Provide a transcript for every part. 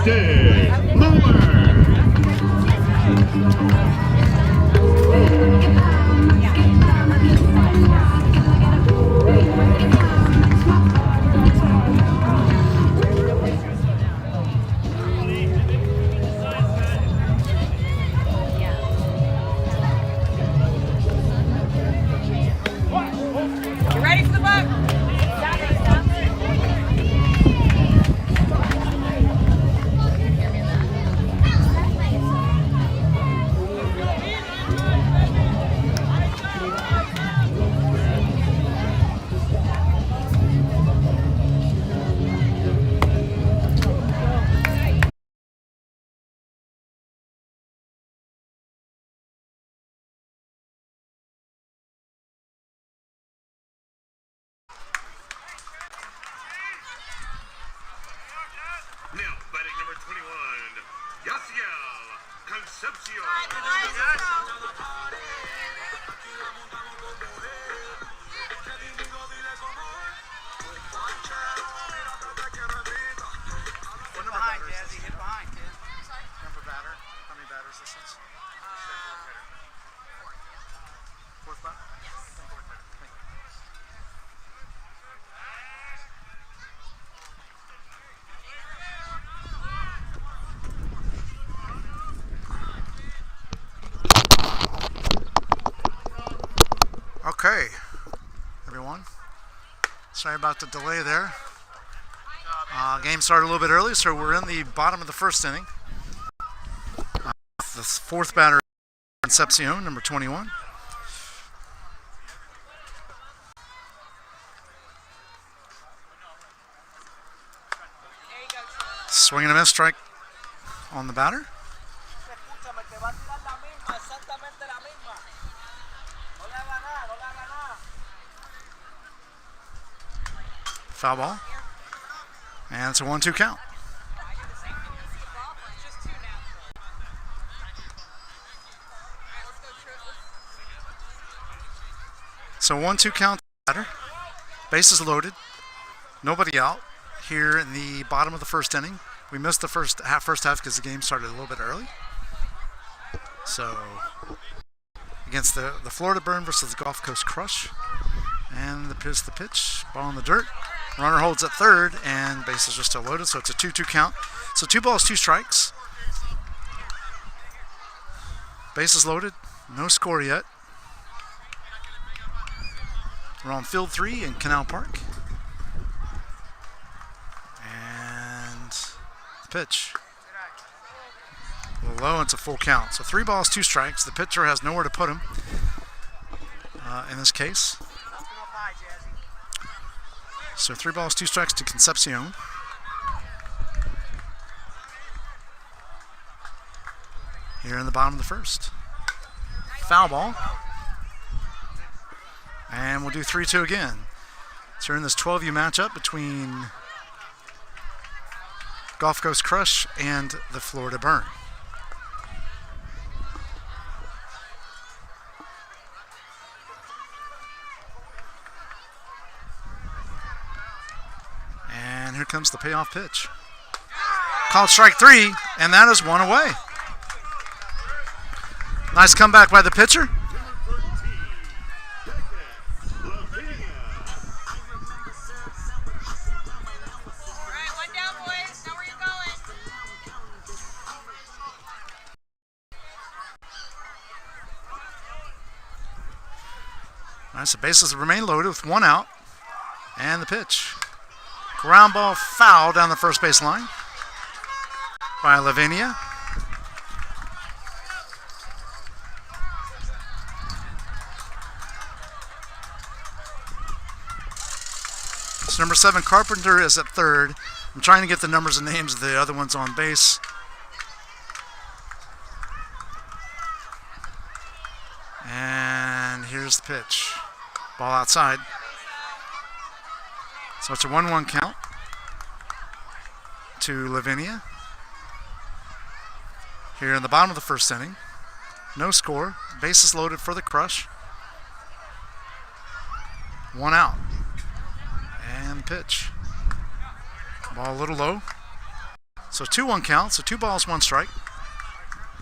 Justin Muller. You ready for the buck? Now, batting number 21, Yaciel Concepcion. One behind, Jazzy. Hit behind, kid. Number batter. How many batters this is? Fourth batter? Yes. Fourth batter. Thank you. Okay, everyone. Sorry about the delay there. Game started a little bit early, so we're in the bottom of the first inning. The fourth batter, Concepcion, number 21. Swing and a miss, strike on the batter. Foul ball. And it's a 1-2 count. So 1-2 count batter. Bases loaded. Nobody out here in the bottom of the first inning. We missed the first half because the game started a little bit early. So against the Florida Burn versus the Gulf Coast Crush. And the pitch. Ball in the dirt. Runner holds at third, and bases are still loaded, so it's a 2-2 count. So 2 balls, 2 strikes. Bases loaded, no score yet. We're on field 3 in Canal Park. And the pitch. A little low, and it's a full count. So 3 balls, 2 strikes. The pitcher has nowhere to put him in this case. So 3 balls, 2 strikes to Concepcion. Here in the bottom of the first. Foul ball. And we'll do 3-2 again. So we're in this 12U matchup between Gulf Coast Crush and the Florida Burn. And here comes the payoff pitch. Called strike 3, and that is 1 away. Nice comeback by the pitcher. Nice, the bases remain loaded with 1 out. And the pitch. Ground ball foul down the first base line by Lavinia. So number 7, Carpenter, is at third. I'm trying to get the numbers and names of the other ones on base. And here's the pitch. Ball outside. So it's a 1-1 count to Lavinia. Here in the bottom of the first inning. No score. Bases loaded for the Crush. 1 out. And pitch. Ball a little low. So So 2-1 count. So 2 balls, 1 strike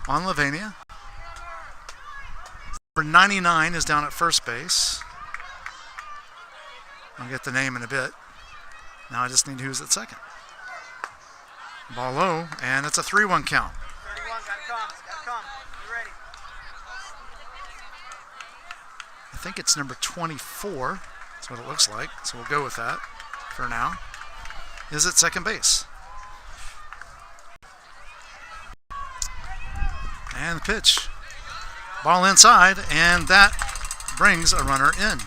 on Lavania. Number 99 is down at first base. I'll get the name in a bit. Now I just need who's at second. Ball low, and it's a 3-1 count. 31, gotta come. Be ready. I think it's number 24. That's what it looks like. So we'll go with that for now. Is at second base. And the pitch. Ball inside, and that brings a runner in.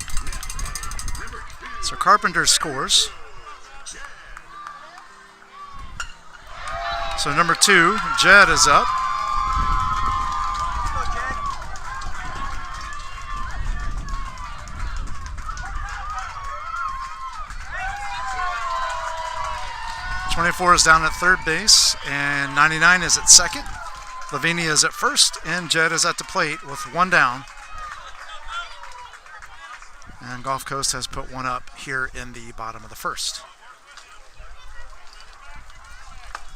So Carpenter scores. So number 2, Jed is up. Let's go, Jed. 24 is down at third base, and 99 is at second. Lavinia is at first, and Jed is at the plate with 1 down. And Gulf Coast has put 1 up here in the bottom of the first.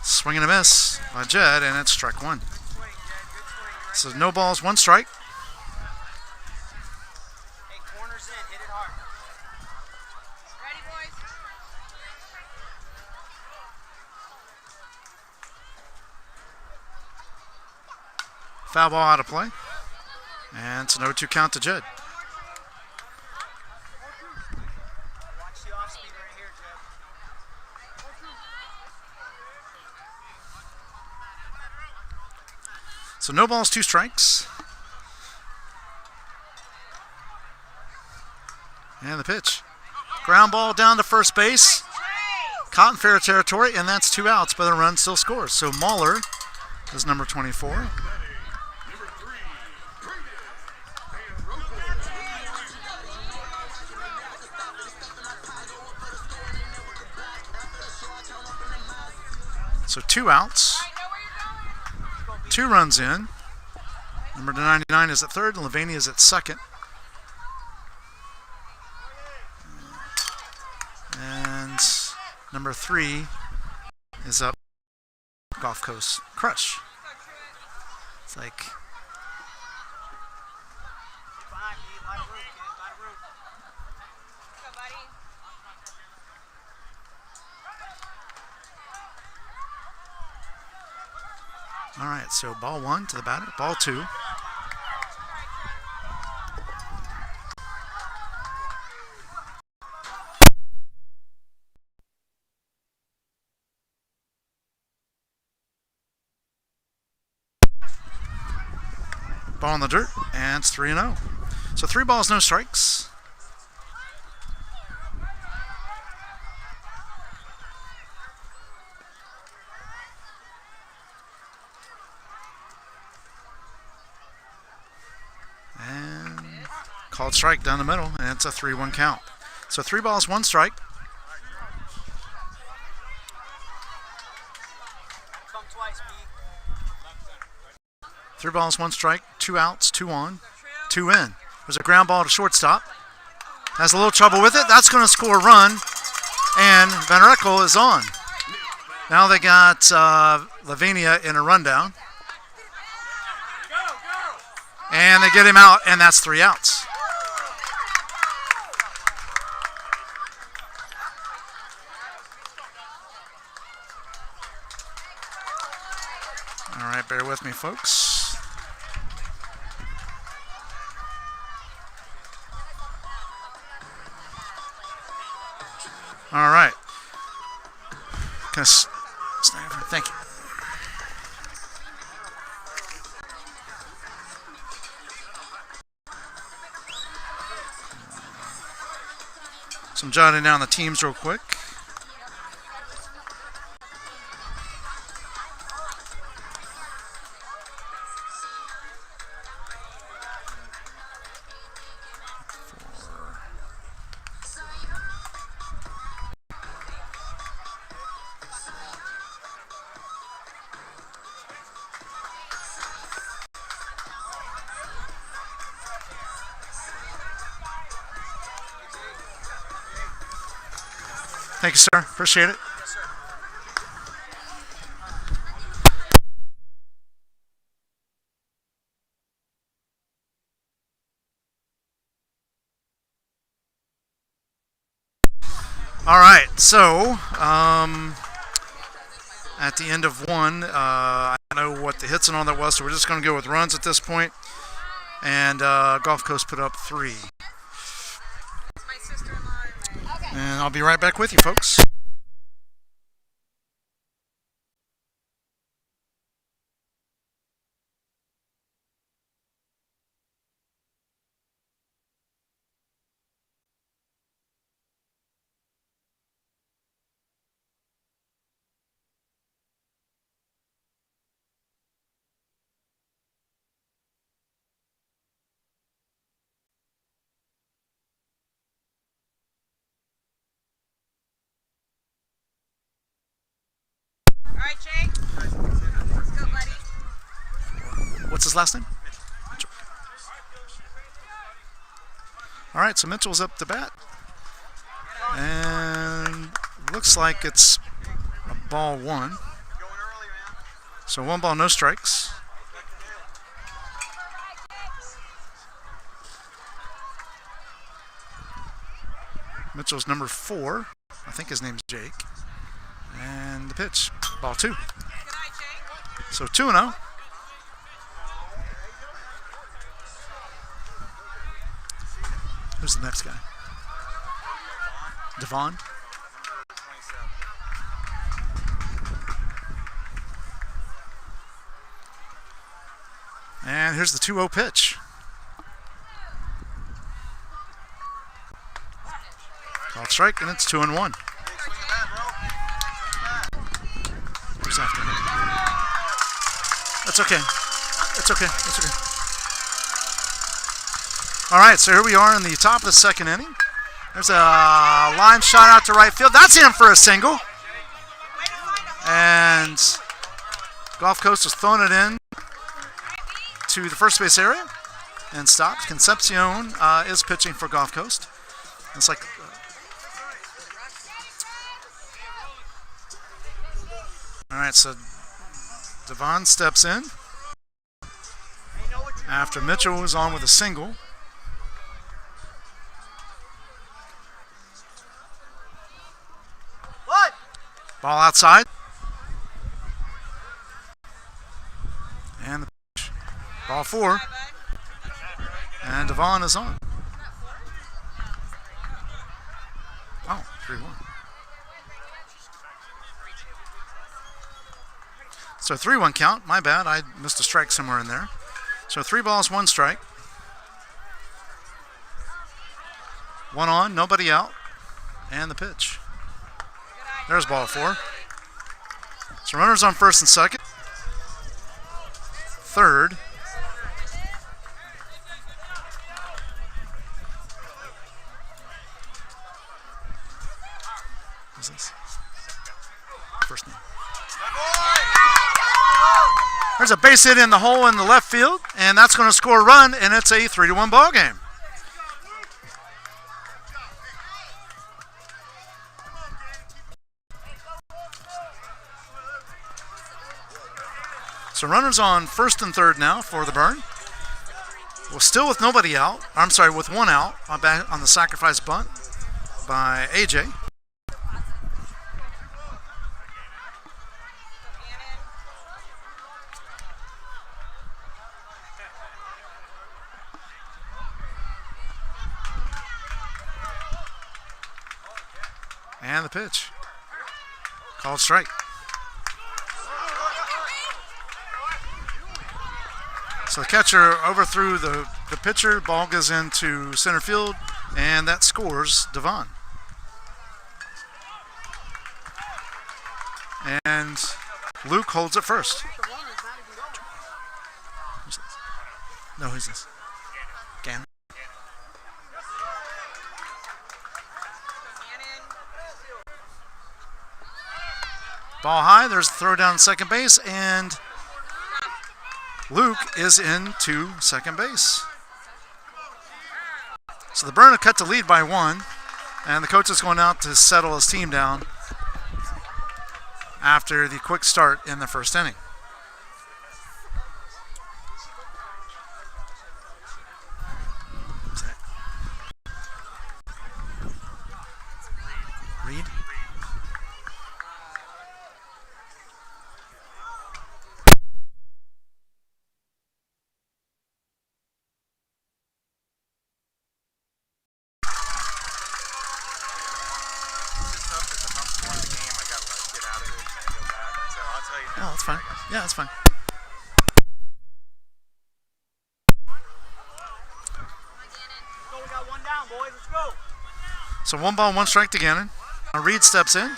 Swing and a miss by Jed, and it's strike 1. Good swing, Jed. Good swing. So no balls, 1 strike. Hey, corners in. Hit it hard. Ready, boys? Foul ball out of play. And it's an 0-2 count to Jed. Watch the off speed right here, Jed. So no balls, 2 strikes. And the pitch. Ground ball down to first base. Caught in fair territory, and that's 2 outs, but a run still scores. So Mahler is number 24. Number 3, Brandon and Robles. So 2 outs. 2 runs in. Number 99 is at third, and Lavania is at second. And number 3 is up. Gulf Coast Crush. It's like Fine, B. Lot of room, kid. Lot of room. Go, buddy. all right. So ball 1 to the batter. Ball 2. Ball in the dirt, and it's 3-0. So 3 balls, no strikes. And called strike down the middle, and it's a 3-1 count. So 3 balls, 1 strike. Come twice, B. 3 balls, 1 strike, 2 outs, 2 on, 2 in. There's a ground ball to shortstop. Has a little trouble with it. That's going to score a run, and Van Reckel is on. Now they got Lavinia in a rundown. And they get him out, and that's 3 outs. All right, bear with me, folks. All right. Thank you. So I'm jotting down the teams real quick. Thank you, sir. Appreciate it. Yes, sir. All right, so at the end of one, I don't know what the hits and all that was, so we're just going to go with runs at this point. And Gulf Coast put up 3. And I'll be right back with you, folks. All right, Jake. Let's go, buddy. What's his last name? Mitchell. All right, so Mitchell's up to bat. And looks like it's a ball 1. So 1 ball, no strikes. Mitchell's number 4. I think his name's Jake. And the pitch, ball 2. So 2-0. Who's the next guy? Devon. And here's the 2-0 pitch. Called strike, and it's 2-1. Who's after him? That's okay. That's okay. That's okay. All right, so here we are in the top of the second inning. There's a line shot out to right field. That's in for a single. And Gulf Coast has thrown it in to the first base area and stopped. Concepcion is pitching for Gulf Coast. It's like all right, so Devon steps in after Mitchell was on with a single. Ball outside. And the pitch. Ball 4. And Devon is on. Oh, 3-1. So 3-1 count. My bad. I missed a strike somewhere in there. So 3 balls, 1 strike. 1 on, nobody out. And the pitch. There's ball 4. So runners on first and second. Third. Who's this? First name. There's a base hit in the hole in the left field, and that's going to score a run, and it's a 3-1 ball game. So runners on first and third now for the Burn. Well, still with nobody out. I'm sorry, with 1 out on the sacrifice bunt by AJ. And the pitch. Called strike. So the catcher overthrew the pitcher. Ball goes into center field, and that scores Devon. And Luke holds it first. Who's this? No, who's this? Gannon. Ball high. There's a throw down second base, and Luke is into second base. So the Burn have cut the lead by 1, and the coach is going out to settle his team down after the quick start in the first inning. Reed? Oh, that's fine. Yeah, that's fine. So we got one down, boys. Let's go. So 1 ball, 1 strike to Gannon. Now Reed steps in.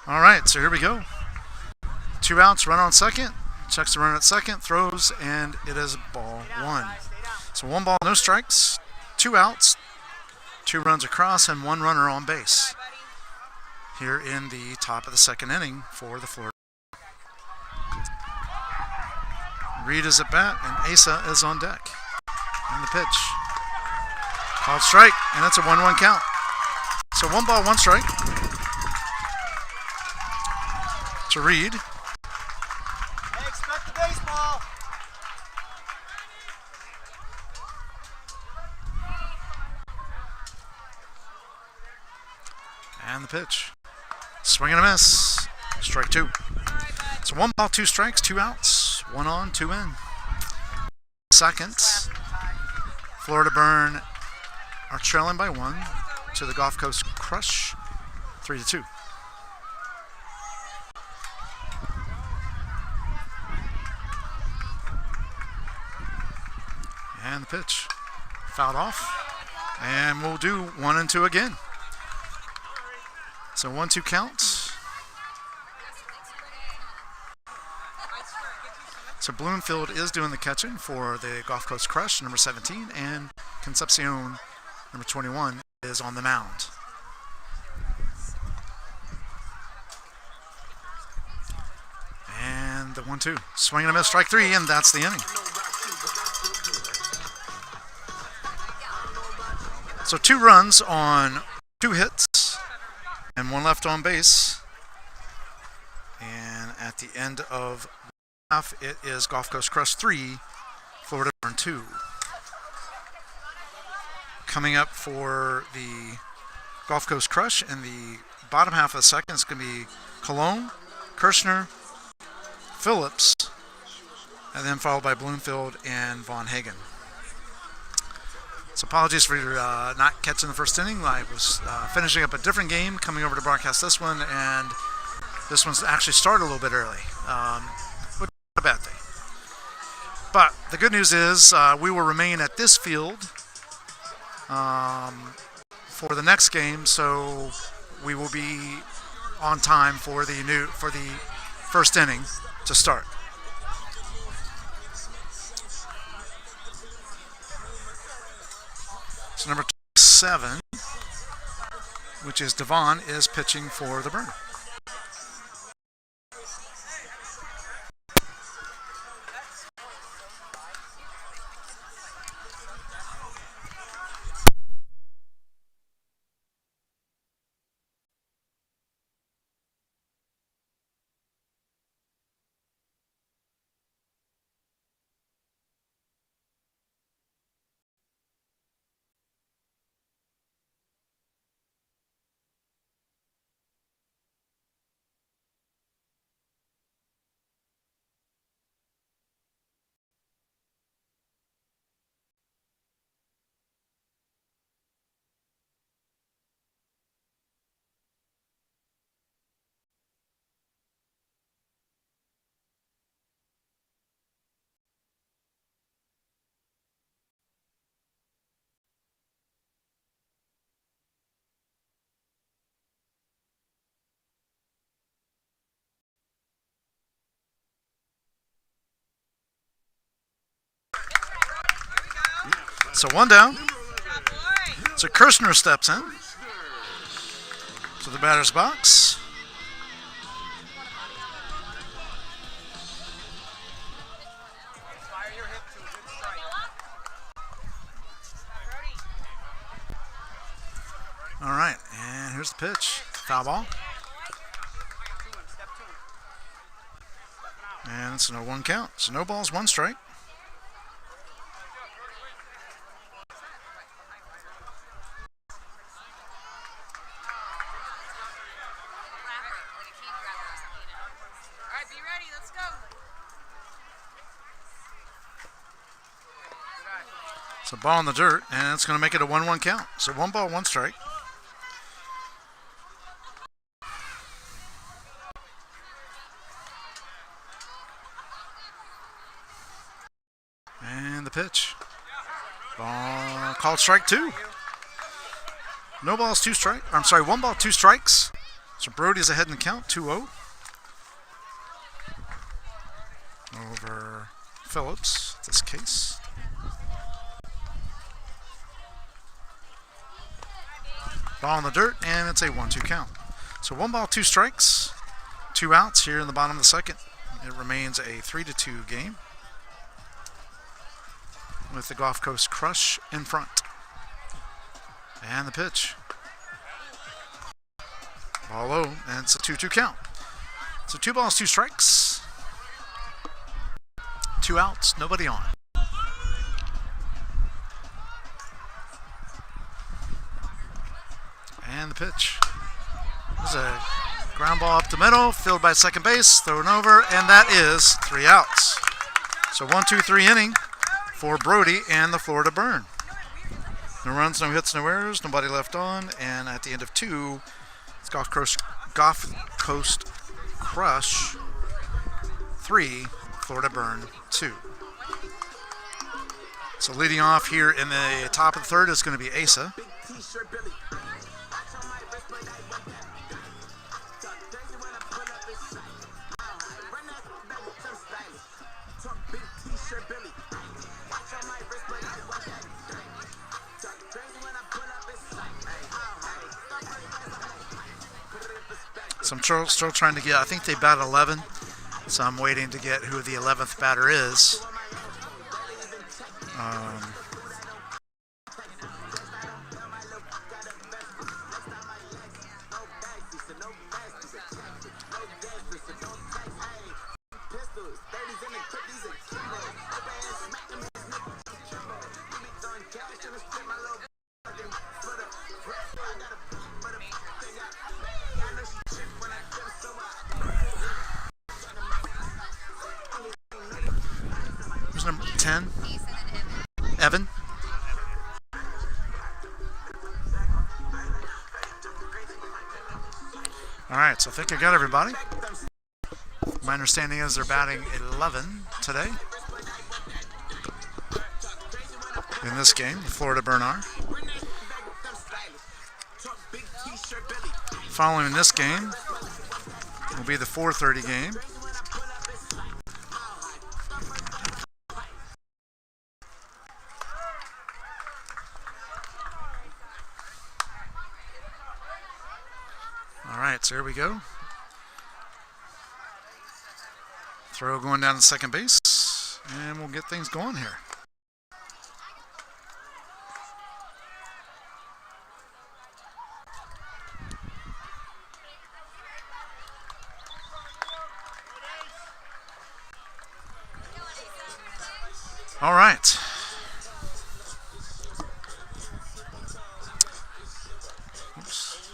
All right, so here we go. 2 outs, run on second. Checks the runner at second, throws, and it is ball 1. So 1 ball, no strikes, 2 outs, 2 runs across, and 1 runner on base. Here in the top of the second inning for the Florida. Reed is at bat, and Asa is on deck. And the pitch. Called strike, and that's a 1-1 count. So 1 ball, 1 strike to Reed. Hey, expect the baseball. And the pitch. Swing and a miss. Strike 2. So 1 ball, 2 strikes, 2 outs. 1 on, 2 in. Second. Florida Burn are trailing by 1 to the Gulf Coast Crush, 3-2. And the pitch. Fouled off. And we'll do 1 and 2 again. So 1-2 count. So Bloomfield is doing the catching for the Gulf Coast Crush, number 17, and Concepcion, number 21, is on the mound. And the 1-2. Swing and a miss, strike 3, and that's the inning. So 2 runs on 2 hits and 1 left on base. And at the end of the half, it is Gulf Coast Crush 3, Florida Burn 2. Coming up for the Gulf Coast Crush in the bottom half of the second, it's going to be Cologne, Kirshner, Phillips, and then followed by Bloomfield and Von Hagen. So apologies for not catching the first inning. I was finishing up a different game, coming over to broadcast this one, and this one's actually started a little bit early, which is not a bad thing. But the good news is we will remain at this field for the next game, so we will be on time for the first inning to start. So number 7, which is Devon, is pitching for the Burn. So 1 down. So Kirshner steps in to the batter's box. All right, and here's the pitch. Foul ball. And it's a 0-1 count. So no balls, 1 strike. So ball in the dirt, and it's going to make it a 1-1 count. So 1 ball, 1 strike. And the pitch. Ball called strike 2. No balls, 2 strikes. I'm sorry, 1 ball, 2 strikes. So Brody's ahead in the count, 2-0. Over Phillips, this case. Ball in the dirt, and it's a 1-2 count. So 1 ball, 2 strikes, 2 outs here in the bottom of the second. It remains a 3-2 game with the Gulf Coast Crush in front. And the pitch. Ball low, and it's a 2-2 count. So 2 balls, 2 strikes, 2 outs, nobody on. And the pitch. There's a ground ball up the middle, fielded by second base, thrown over, and that is 3 outs. So 1-2-3 inning for Brody and the Florida Burn. No runs, no hits, no errors, nobody left on, and at the end of 2, it's Gulf Coast Crush 3, Florida Burn 2. So leading off here in the top of the third is going to be Asa. So I'm still trying to get, I think they bat 11, so I'm waiting to get who the 11th batter is. Who's number 10? Evan. All right, so I think I got everybody. My understanding is they're batting 11 today in this game, the Florida Burn are. Following this game will be the 4:30 game. All right, so here we go. Throw going down to second base, and we'll get things going here. All right. Oops.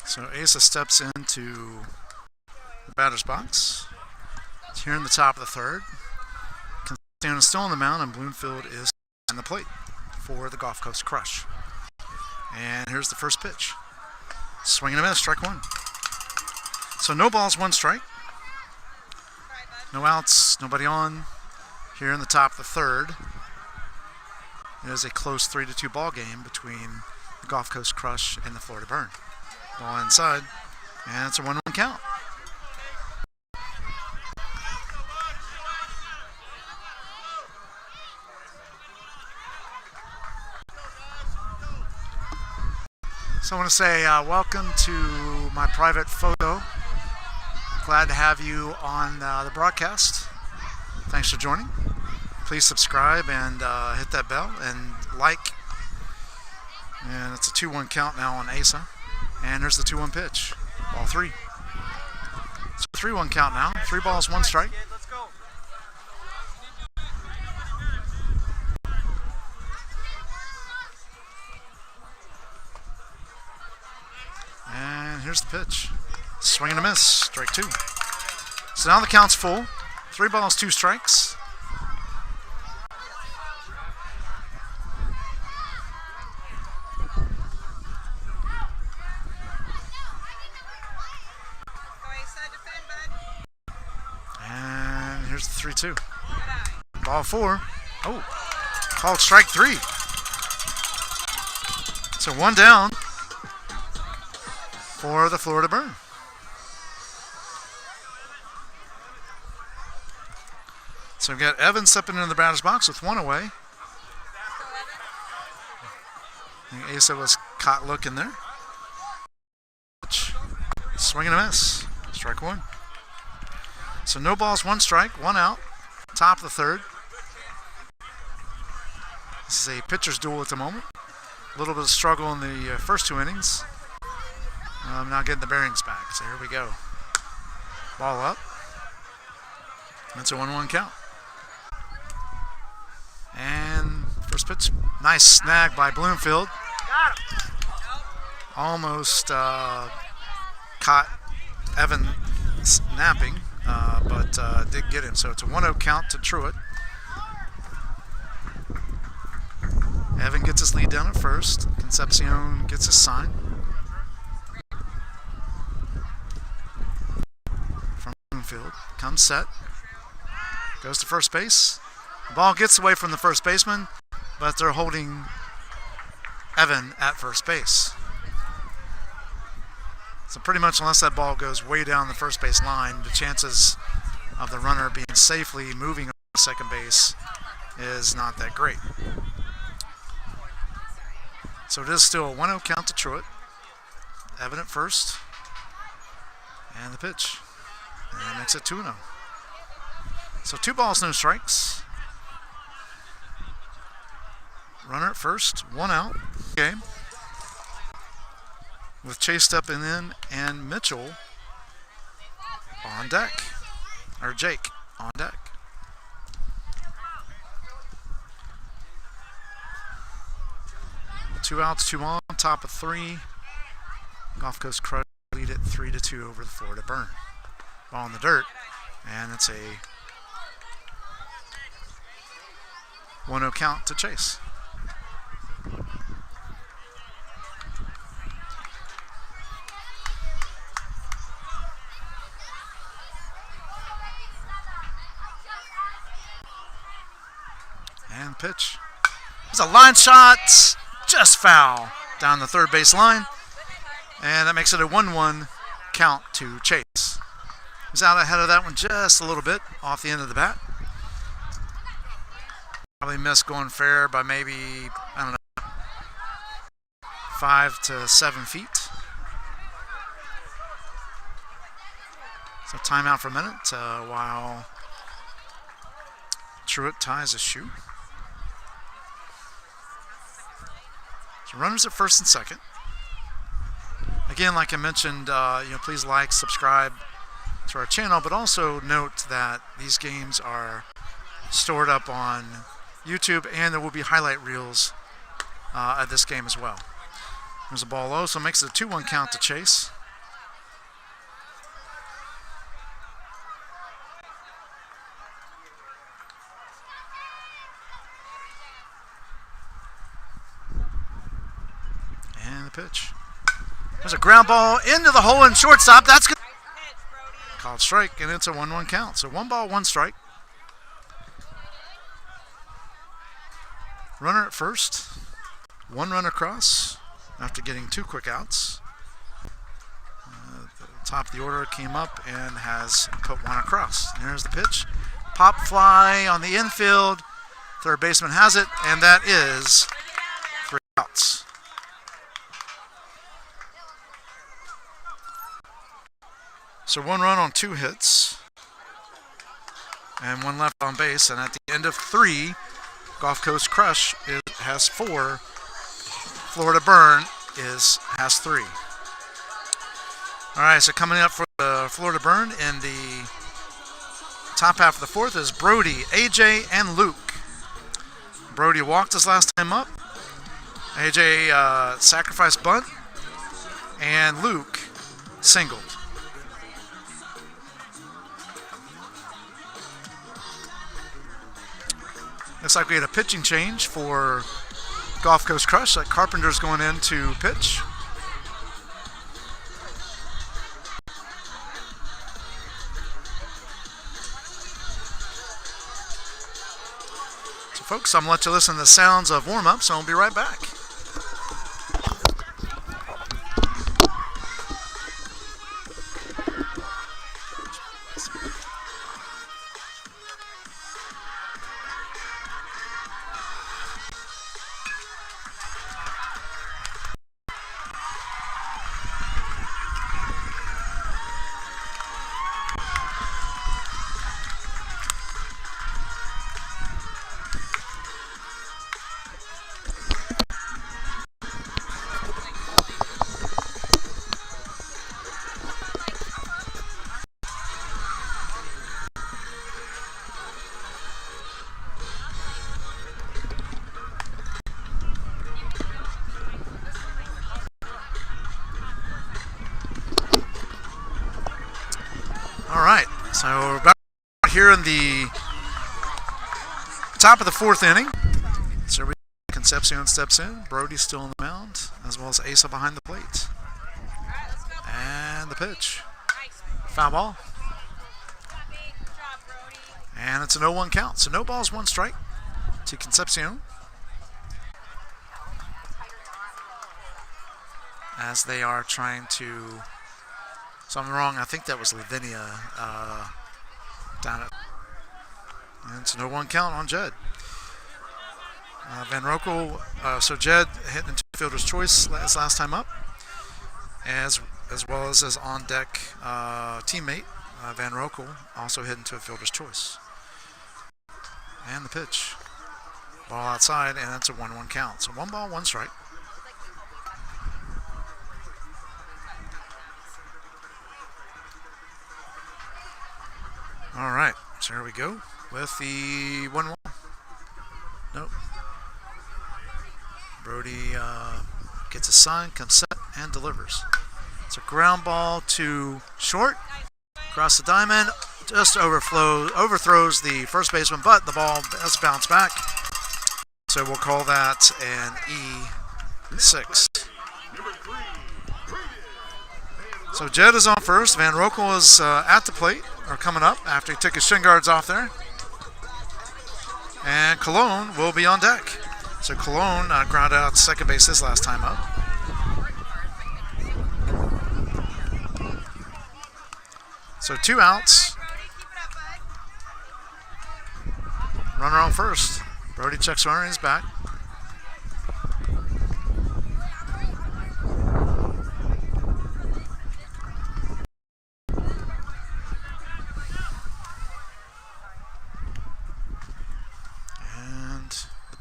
So Asa steps into the batter's box. It's here in the top of the third. Constantine is still on the mound, and Bloomfield is on the plate for the Gulf Coast Crush. And here's the first pitch. Swing and a miss, strike 1. So no balls, 1 strike. No outs, nobody on. Here in the top of the third, it is a close 3-2 ball game between the Gulf Coast Crush and the Florida Burn. Ball inside, and it's a 1-1 count. So I want to say welcome to my private photo. Glad to have you on the broadcast. Thanks for joining. Please subscribe and hit that bell and like. And it's a 2-1 count now on Asa. And here's the 2-1 pitch. Ball 3. It's a 3-1 count now. 3 balls, 1 strike. Let's go. And here's the pitch. Swing and a miss. Strike 2. So now the count's full. 3 balls, 2 strikes. And here's the 3-2. Ball 4. Oh, called strike 3. So 1 down for the Florida Burn. So we've got Evan stepping into the batter's box with 1 away. I think Asa was caught looking there. Swing and a miss. Strike 1. So no balls, 1 strike, 1 out. Top of the 3rd. This is a pitcher's duel at the moment. A little bit of struggle in the first 2 innings. Not getting the bearings back. So here we go. Ball up. That's a 1-1 count. And first pitch, nice snag by Bloomfield. Almost caught Evan napping, but did get him. So it's a 1-0 count to Truitt. Evan gets his lead down at first. Concepcion gets his sign. From Bloomfield. Comes set. Goes to first base. The ball gets away from the first baseman, but they're holding Evan at first base. So pretty much unless that ball goes way down the first base line, the chances of the runner being safely moving over second base is not that great. So it is still a 1-0 count to Truitt. Evan at first. And the pitch. And that makes it 2-0. So 2 balls, no strikes. Runner at first, 1 out. Game. With Chase stepping in and Mitchell on deck. Or Jake on deck. Two outs, 2 on, top of 3. Gulf Coast Crush lead it 3-2 over the Florida Burn. Ball in the dirt, and it's a 1-0 count to Chase. And pitch. There's a line shot, just foul down the third base line. And that makes it a 1-1 count to Chase. He's out ahead of that one just a little bit off the end of the bat. Probably missed going fair by maybe, I don't know, 5 to 7 feet. So timeout for a minute while Truitt ties a shoe. So runners at first and second. Again, like I mentioned, please like, subscribe to our channel, but also note that these games are stored up on YouTube, and there will be highlight reels at this game as well. There's a ball low, so it makes it a 2-1 count to Chase. And the pitch. There's a ground ball into the hole in shortstop. That's good. Called strike, and it's a 1-1 count. So 1 ball, 1 strike. Runner at first. 1 run across after getting 2 quick outs. The top of the order came up and has put 1 across. And there's the pitch. Pop fly on the infield. Third baseman has it, and that is 3 outs. So 1 run on 2 hits, and 1 left on base, and at the end of 3, Gulf Coast Crush has 4, Florida Burn has 3. All right, so coming up for the Florida Burn in the top half of the 4th is Brody, AJ, and Luke. Brody walked his last time up. AJ sacrificed bunt, and Luke singled. Looks like we had a pitching change for Gulf Coast Crush. Like Carpenter's going in to pitch. So folks, I'm going to let you listen to the sounds of warm-up, so I'll be right back. So we're back here in the top of the fourth inning. So Concepcion steps in. Brody's still on the mound, as well as Asa behind the plate. And the pitch. Foul ball. And it's an 0-1 count. So no balls, 1 strike to Concepcion. As they are trying to... So I'm wrong. I think that was Lavinia down at. And it's a 0-1 count on Jed. Van Rokel. So Jed hitting into fielder's choice last time up, as well as his on deck teammate Van Rokel also hitting to a fielder's choice. And the pitch. Ball outside, and that's a 1-1 count. So 1 ball, 1 strike. All right, so here we go with the 1-1. Nope. Brody gets a sign, comes set, and delivers. It's a ground ball to short, across the diamond, just overthrows the first baseman, but the ball has bounced back. So we'll call that an E6. So Jed is on first. Van Rokel is at the plate, or coming up after he took his shin guards off there. And Cologne will be on deck. So Cologne grounded out to second base his last time up. So 2 outs. Runner on first. Brody checks runner, he's back.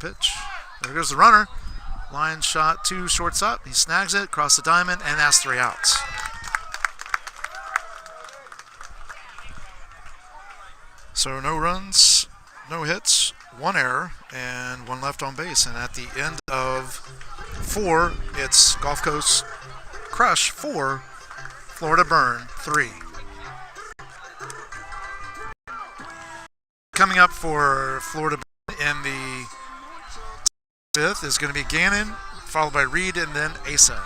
Pitch. There goes the runner. Line shot to shortstop. He snags it, across the diamond, and that's 3 outs. So no runs, no hits, 1 error, and 1 left on base. And at the end of 4, it's Gulf Coast Crush 4, Florida Burn 3. Coming up for Florida Burn in the 5th is going to be Gannon, followed by Reed, and then Asa.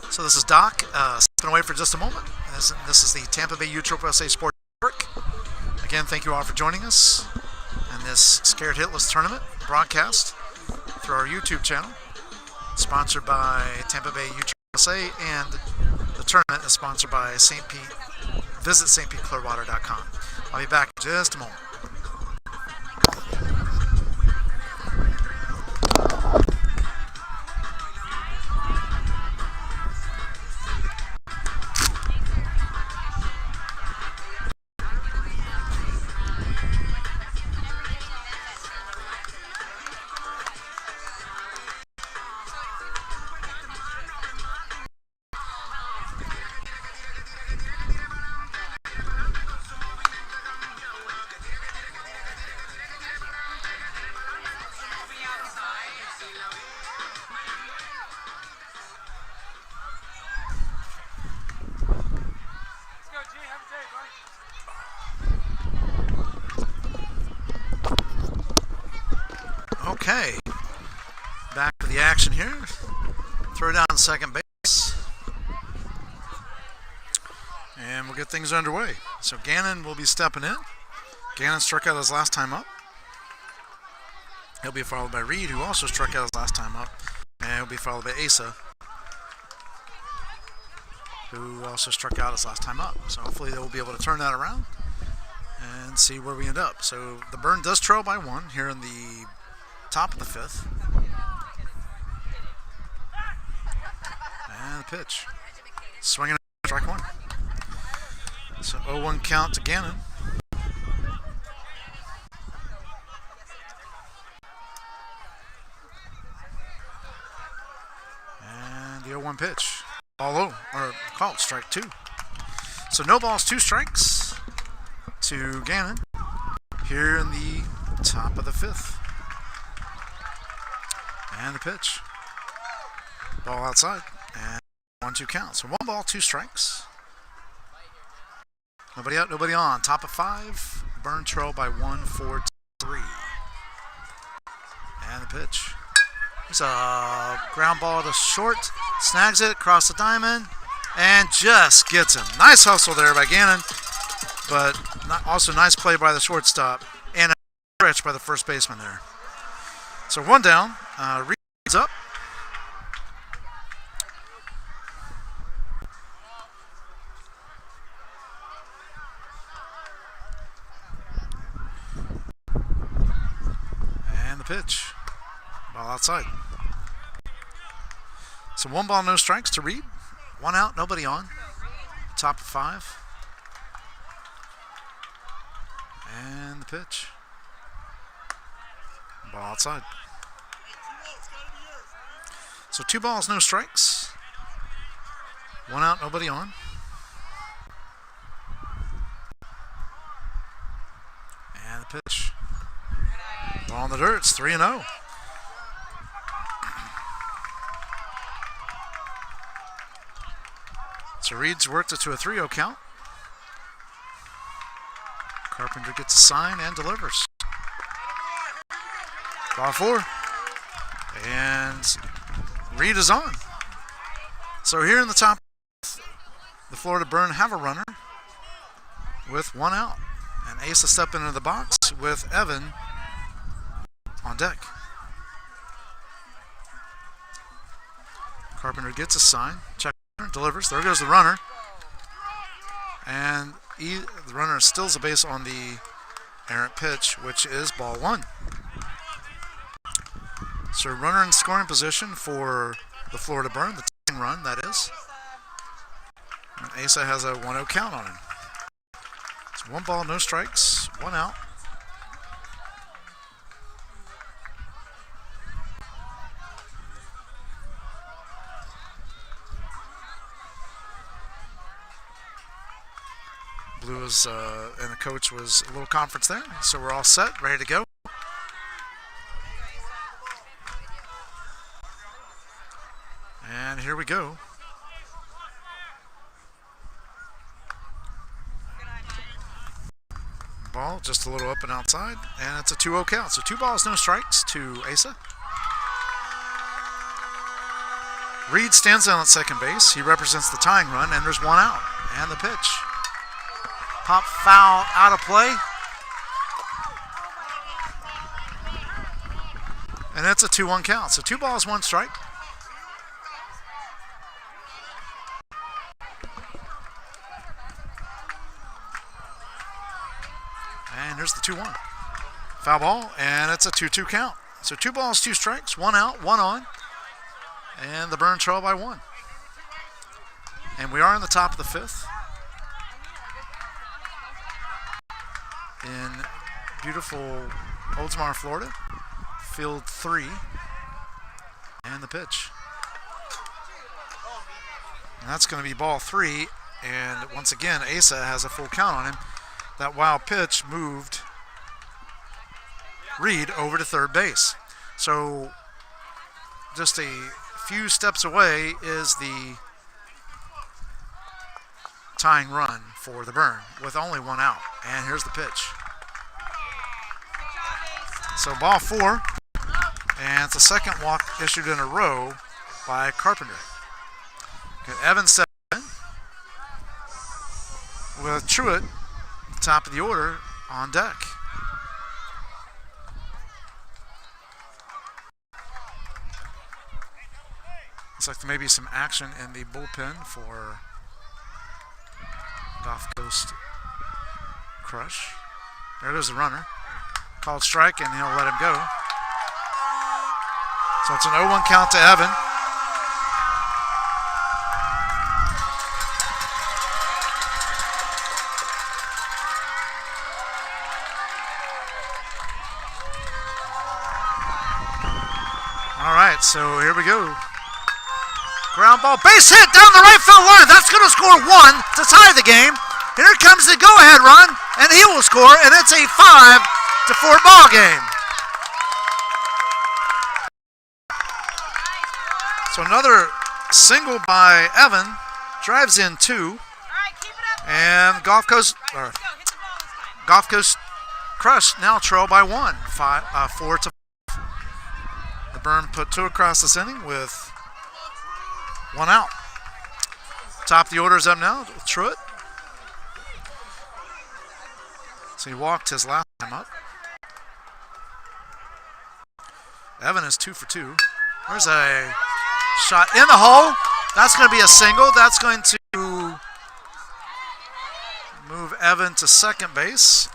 So this is Doc, stepping away for just a moment. This is the Tampa Bay USSSA Sports Network. Again, thank you all for joining us in this Scared Hitless tournament broadcast through our YouTube channel, sponsored by Tampa Bay USSSA, and the tournament is sponsored by St. Pete. Visit stpeteclearwater.com. I'll be back in just a moment. Okay. Back to the action here. Throw down second base. And we'll get things underway. So Gannon will be stepping in. Gannon struck out his last time up. He'll be followed by Reed, who also struck out his last time up. And he'll be followed by Asa, who also struck out his last time up. So hopefully they'll be able to turn that around and see where we end up. So the Burn does trail by 1 here in the top of the 5th. And the pitch. Swinging at strike 1. So 0-1 count to Gannon. And the 0-1 pitch. Ball low, or called strike 2. So no balls, 2 strikes to Gannon here in the top of the 5th. And the pitch. Ball outside. And 1-2 count. So 1 ball, 2 strikes. Nobody out, nobody on. Top of 5. Burn trail by 1, 4-3. And the pitch. There's a ground ball to short. Snags it across the diamond. And just gets him. Nice hustle there by Gannon. But also nice play by the shortstop. And a stretch by the first baseman there. So 1 down. Reed's up. And the pitch. Ball outside. So 1 ball, no strikes to Reed. 1 out, nobody on. Top of 5. And the pitch. Ball outside. So 2 balls, no strikes. 1 out, nobody on. And the pitch. Ball in the dirt, it's 3-0. So Reed's worked it to a 3-0 count. Carpenter gets a sign and delivers. Ball 4. And Reed is on. So here in the top, the Florida Burn have a runner with 1 out. And Asa stepping into the box with Evan on deck. Carpenter gets a sign. Check. Delivers. There goes the runner. And the runner stills the base on the errant pitch, which is ball 1. So runner in scoring position for the Florida Burn, the tying run, that is. And Asa has a 1-0 count on him. It's 1 ball, no strikes, 1 out. Blue was, and the coach was a little conference there, so we're all set, ready to go. And here we go. Ball just a little up and outside, and it's a 2-0 count. So 2 balls, no strikes to Asa. Reed stands down at second base. He represents the tying run, and there's 1 out. And the pitch. Pop foul out of play. And that's a 2-1 count. So 2 balls, 1 strike. And here's the 2-1. Foul ball, and it's a 2-2 count. So 2 balls, 2 strikes, 1 out, 1 on. And the Burn trail by 1. And we are in the top of the 5th. In beautiful Oldsmar, Florida. Field 3. And the pitch. And that's going to be ball 3. And once again, Asa has a full count on him. That wild pitch moved Reed over to third base. So just a few steps away is the tying run for the Burn with only 1 out. And here's the pitch. So ball 4. And it's the second walk issued in a row by Carpenter. Okay, Evans steps in with Truitt, top of the order, on deck. Looks like there may be some action in the bullpen for Gulf Coast Crush. There it is, the runner. Called strike, and he'll let him go. So it's an 0-1 count to Evan. All right, so here we go. Ground ball, base hit down the right field line. That's going to score 1 to tie the game. Here comes the go-ahead run, and he will score, and it's a 5-4 ball game. So another single by Evan, drives in 2, and Gulf Coast Crush now trail by 1, 4-5. The Burn put 2 across this inning with 1 out. Top of the order is up now with Truitt. So he walked his last time up. Evan is 2 for 2. There's a shot in the hole. That's going to be a single. That's going to move Evan to second base.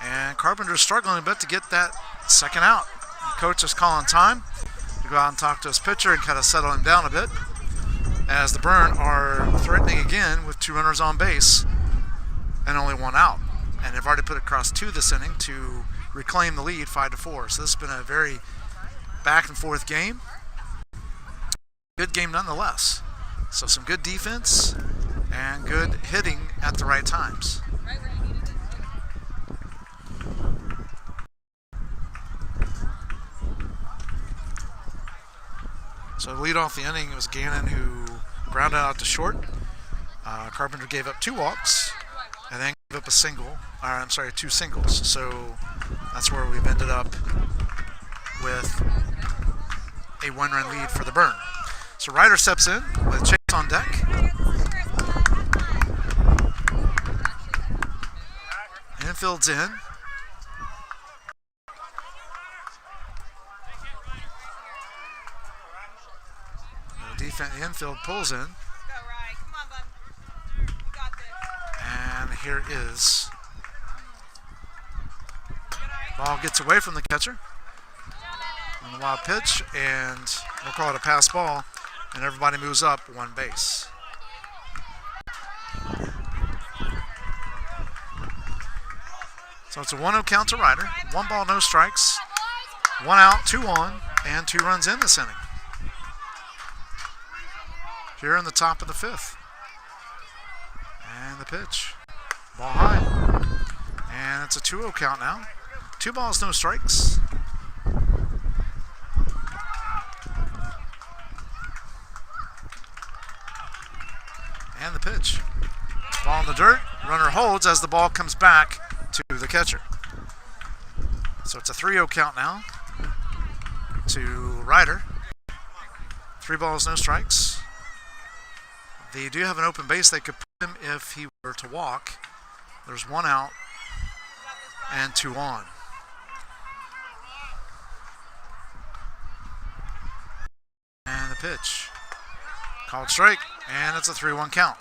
And Carpenter's struggling a bit to get that second out. The coach is calling time to go out and talk to his pitcher and kind of settle him down a bit, as the Burn are threatening again with 2 runners on base and only 1 out. And they've already put across 2 this inning to reclaim the lead 5-4. So this has been a very back and forth game. Good game nonetheless. So some good defense and good hitting at the right times. So to lead off the inning, it was Gannon who grounded out to short. Carpenter gave up 2 walks and then gave up 2 singles. So that's where we've ended up with a 1-run lead for the Burn. So Ryder steps in with Chase on deck. Infield's in. The infield pulls in. And here is. Ball gets away from the catcher. On the wild pitch, and we'll call it a pass ball, and everybody moves up 1 base. So it's a 1-0 count to Ryder. 1 ball, no strikes. 1 out, 2 on, and 2 runs in this inning. Here in the top of the 5th. And the pitch. Ball high. And it's a 2-0 count now. 2 balls, no strikes. And the pitch. Ball in the dirt. Runner holds as the ball comes back to the catcher. So it's a 3-0 count now to Ryder. 3 balls, no strikes. They do have an open base. They could put him if he were to walk. There's 1 out and 2 on. And the pitch. Called strike, and it's a 3-1 count.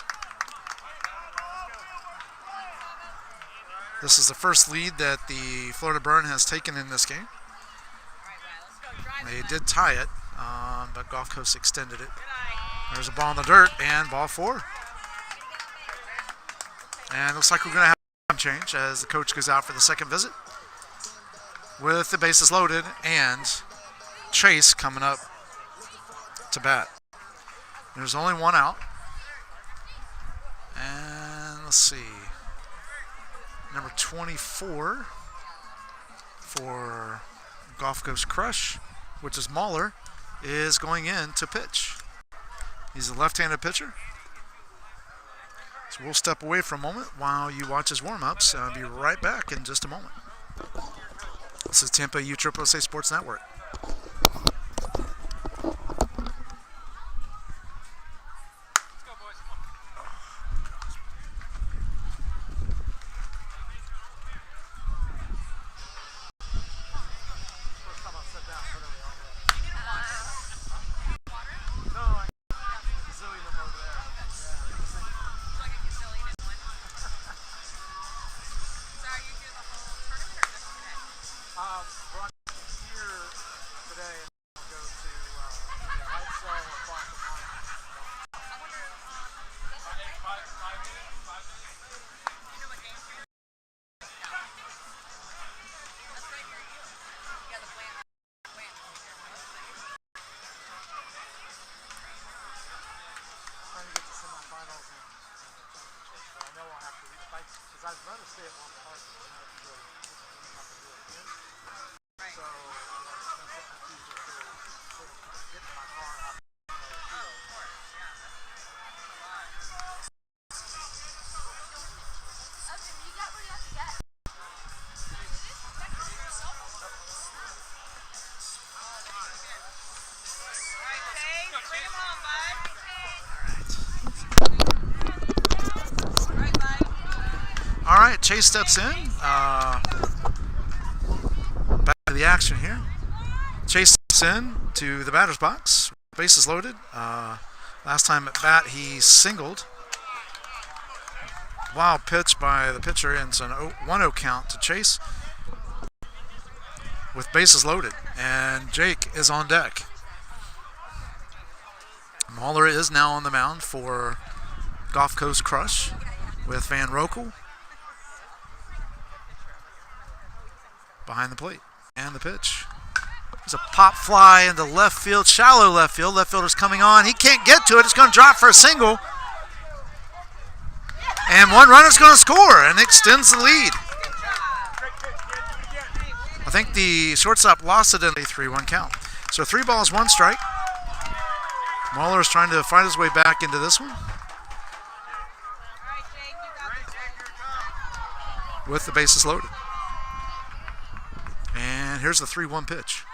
This is the first lead that the Florida Burn has taken in this game. They did tie it, but Gulf Coast extended it. There's a ball in the dirt, and ball 4. And looks like we're going to have a time change as the coach goes out for the second visit with the bases loaded and Chase coming up to bat. There's only 1 out. And let's see. Number 24 for Gulf Coast Crush, which is Mahler, is going in to pitch. He's a left-handed pitcher. So we'll step away for a moment while you watch his warm-ups. I'll be right back in just a moment. This is Tampa USSSA Sports Network. All right, Chase steps in. Back to the action here. Chase steps in to the batter's box. Bases loaded. Last time at bat, he singled. Wild pitch by the pitcher, and it's an 1-0 count to Chase with bases loaded. And Jake is on deck. Mahler is now on the mound for Gulf Coast Crush with Van Rokel behind the plate. And the pitch. There's a pop fly into left field, shallow left field. Left fielder's coming on. He can't get to it. It's going to drop for a single. And one runner's going to score and extends the lead. I think the shortstop lost it in a 3-1 count. So 3 balls, 1 strike. Mahler is trying to find his way back into this one with the bases loaded. And here's the 3-1 pitch.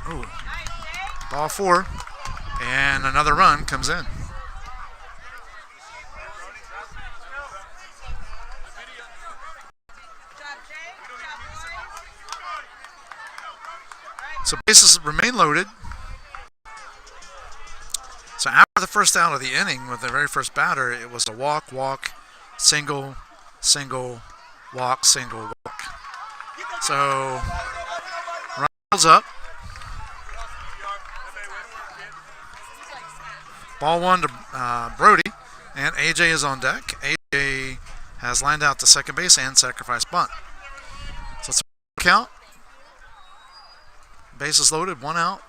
Ooh. Ball 4. And another run comes in. So bases remain loaded. So after the first out of the inning with the very first batter, it was a walk, walk, single, single, walk, single, walk. So runs up. Ball 1 to Brody, and AJ is on deck. AJ has lined out to second base and sacrifice bunt. So it's a count. Bases loaded, 1 out.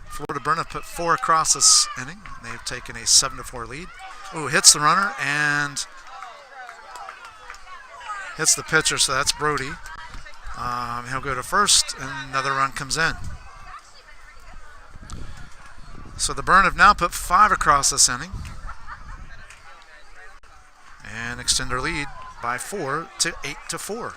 Florida Burn have put 4 across this inning. They've taken a 7-4 lead. Ooh, hits the runner and hits the pitcher, so that's Brody. He'll go to first, and another run comes in. So the Burn have now put 5 across this inning and extend their lead by 4 to 8-4.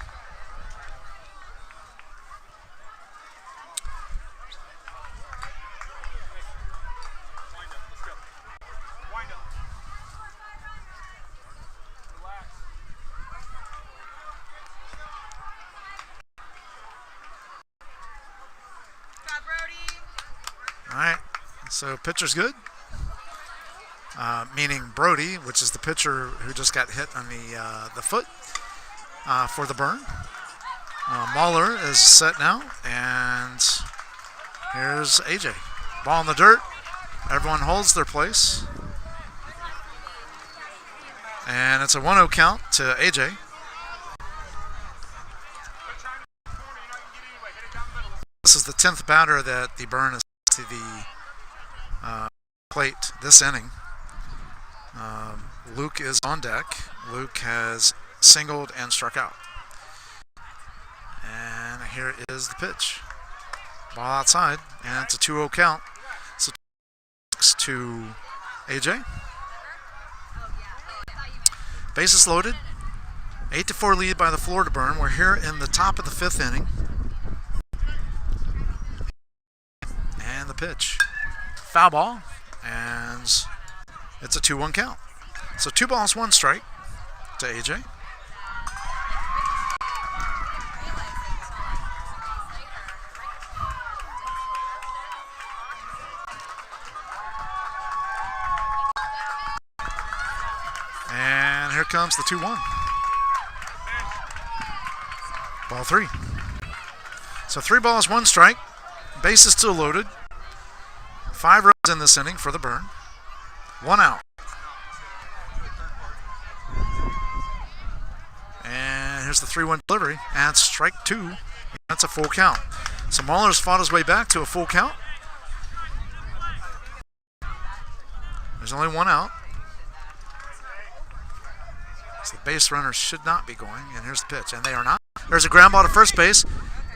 All right, so pitcher's good, meaning Brody, which is the pitcher who just got hit on the foot for the Burn. Mahler is set now, and here's AJ. Ball in the dirt. Everyone holds their place. And it's a 1-0 count to AJ. This is the 10th batter that the Burn is to the plate this inning. Luke is on deck. Luke has singled and struck out. And here is the pitch. Ball outside, and it's a 2-0 count. So to AJ. Bases loaded. 8-4 lead by the Florida Burn. We're here in the top of the 5th inning. And the pitch. Foul ball. And it's a 2-1 count. So 2 balls, 1 strike to AJ. And here comes the 2-1. Ball 3. So 3 balls, 1 strike. Base is still loaded. 5 runs in this inning for the Burn. 1 out. And here's the 3-1 delivery. And strike 2. That's a full count. So Mahler's fought his way back to a full count. There's only 1 out. So the base runners should not be going. And here's the pitch. And they are not. There's a ground ball to first base.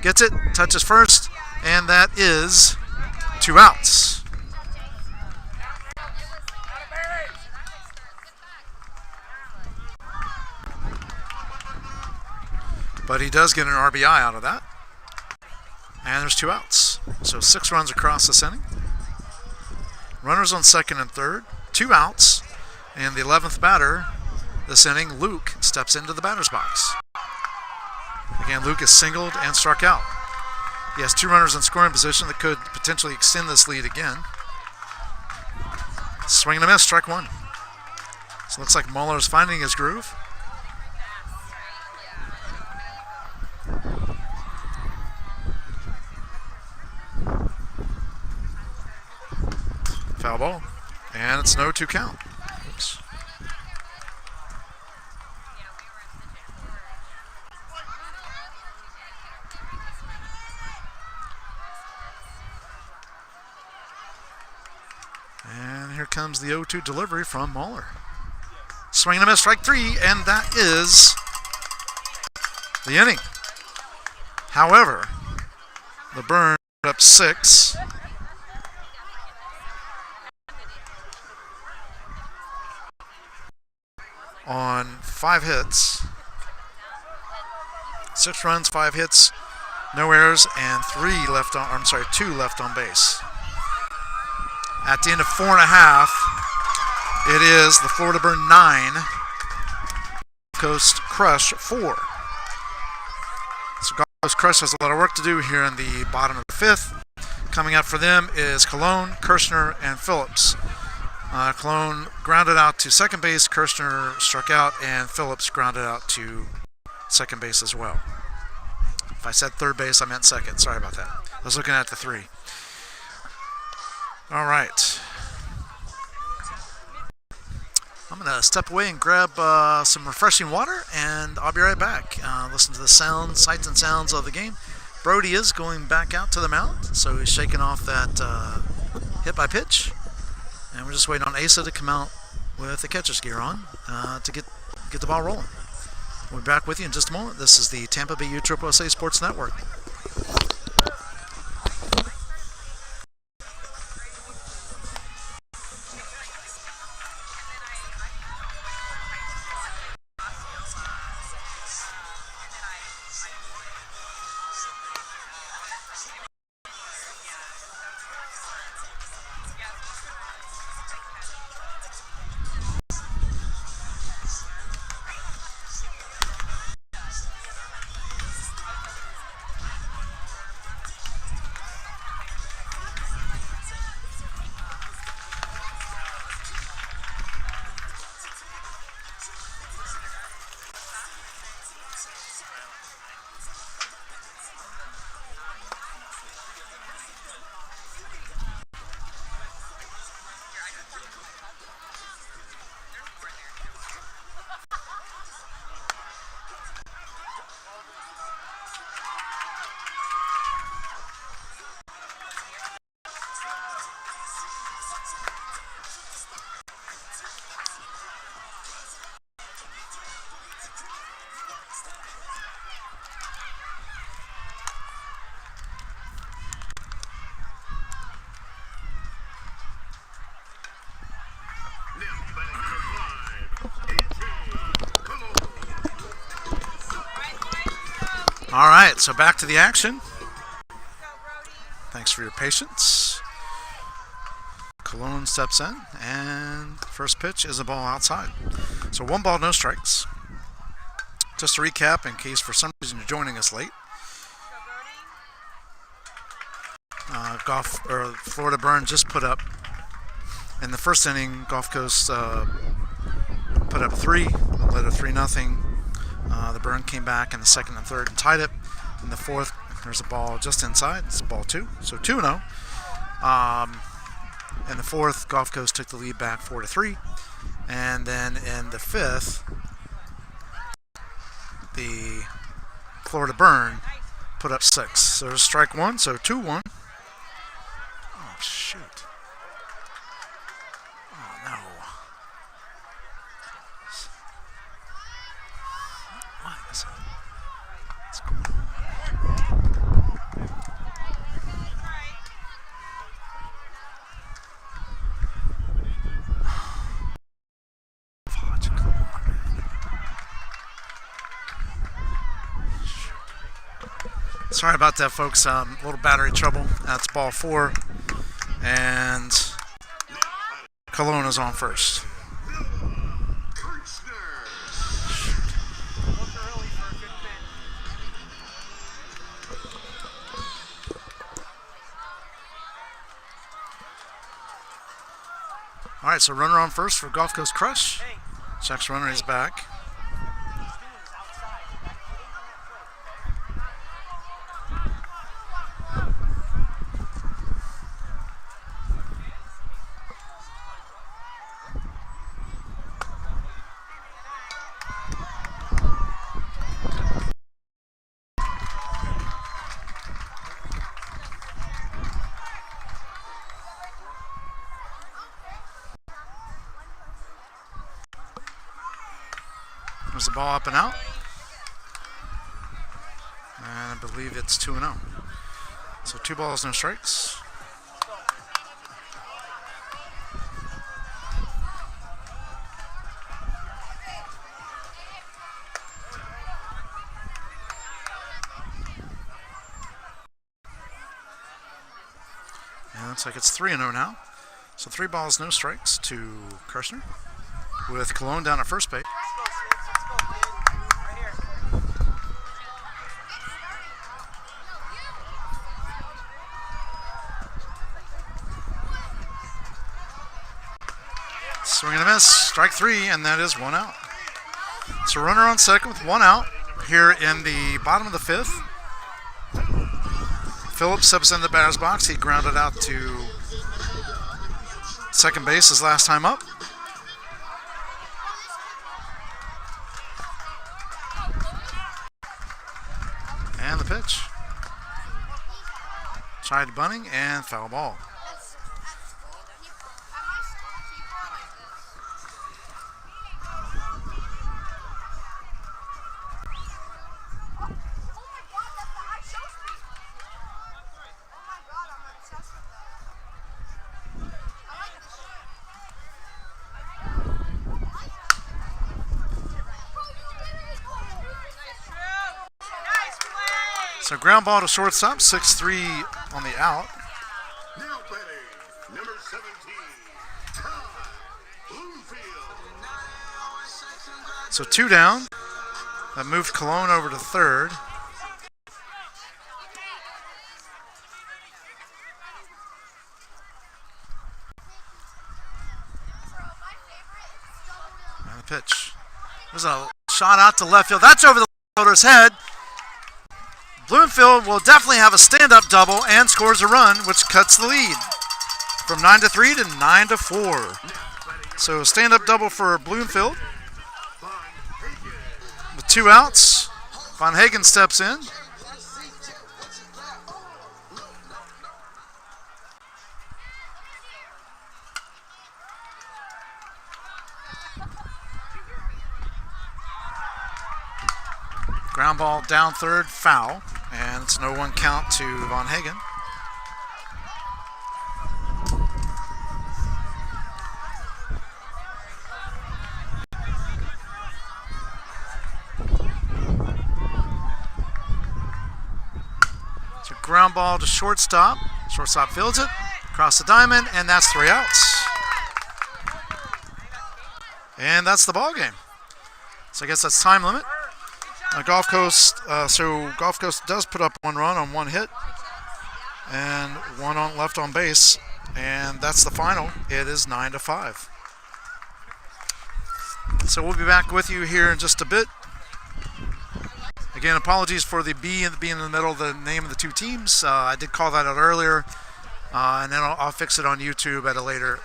Gets it. Touches first. And that is 2 outs. But he does get an RBI out of that. And there's 2 outs. So 6 runs across this inning. Runners on second and third. 2 outs. And the 11th batter this inning, Luke, steps into the batter's box. Again, Luke is singled and struck out. He has 2 runners in scoring position that could potentially extend this lead again. Swing and a miss, strike 1. So it looks like Mahler's finding his groove. Foul ball. And it's no 2 count. Oops. And here comes the 0-2 delivery from Mahler. Swing and a miss, strike 3, and that is the inning. However, the Burn up 6. On 5 hits. 6 runs, 5 hits, no errors, and 2 left on base. At the end of 4.5, it is the Florida Burn 9, Coast Crush 4. So Gulf Coast Crush has a lot of work to do here in the bottom of the 5th. Coming up for them is Cologne, Kirshner, and Phillips. Cologne grounded out to second base, Kirshner struck out, and Phillips grounded out to second base as well. If I said third base, I meant second. Sorry about that. I was looking at the 3. All right. I'm going to step away and grab some refreshing water, and I'll be right back. Listen to the sounds, sights and sounds of the game. Brody is going back out to the mound, so he's shaking off that hit by pitch. And we're just waiting on Asa to come out with the catcher's gear on to get the ball rolling. We'll be back with you in just a moment. This is the Tampa Bay USSSA Sports Network. All right, so back to the action. Thanks for your patience. Cologne steps in, and first pitch is a ball outside. So 1 ball, no strikes. Just to recap, in case for some reason you're joining us late, Florida Burn just put up in the first inning. Gulf Coast put up 3, led a 3-0. The Burn came back in the second and third and tied it. In the fourth, there's a ball just inside. It's a ball 2, so 2-0. In the fourth, Gulf Coast took the lead back 4-3, and then in the fifth, the Florida Burn put up 6. So there's strike 1, so 2-1. Oh shoot! Oh no! What is it? What's going on? Sorry about that, folks. A little battery trouble. That's ball 4, and Cologne is on first. All right, so runner on first for Gulf Coast Crush. Checks runner, he's back. There's the ball up and out. And I believe it's 2-0. So 2 balls, no strikes. And it looks like it's 3-0 now. So 3 balls, no strikes to Kirshner, with Cologne down at first base. Swing and a miss, strike 3, and that is 1 out. So runner on second with 1 out here in the bottom of the 5th. Phillips steps into the batter's box. He grounded out to second base his last time up. And the pitch. Tried bunting and foul ball. So ground ball to shortstop, 6-3 on the out. Now batting, number 17, Ty Bloomfield. So 2 down. That moved Cologne over to third. And the pitch. There's a shot out to left field. That's over the fielder's head. Bloomfield will definitely have a stand-up double and scores a run, which cuts the lead from 9-3 to 9-4. So stand-up double for Bloomfield. With 2 outs, Von Hagen steps in. Ground ball down third, foul, and it's no 1 count to Von Hagen. ground ball to shortstop. Shortstop fields it, across the diamond, and that's 3 outs. And that's the ball game. So I guess that's time limit. Gulf Coast. So Gulf Coast does put up 1 run on 1 hit, and 1 on left on base, and that's the final. It is 9-5. So we'll be back with you here in just a bit. Again, apologies for the B and the B in the middle, the name of the 2 teams. I did call that out earlier, and then I'll fix it on YouTube at a later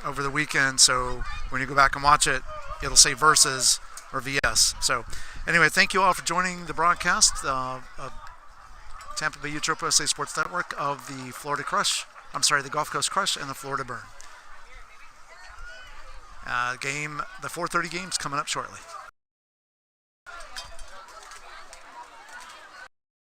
over the weekend. So when you go back and watch it, it'll say Versus or VS. So anyway, thank you all for joining the broadcast of Tampa Bay Utropo USA Sports Network of the Florida Crush. I'm sorry, the Gulf Coast Crush and the Florida Burn. The 4:30 game's coming up shortly.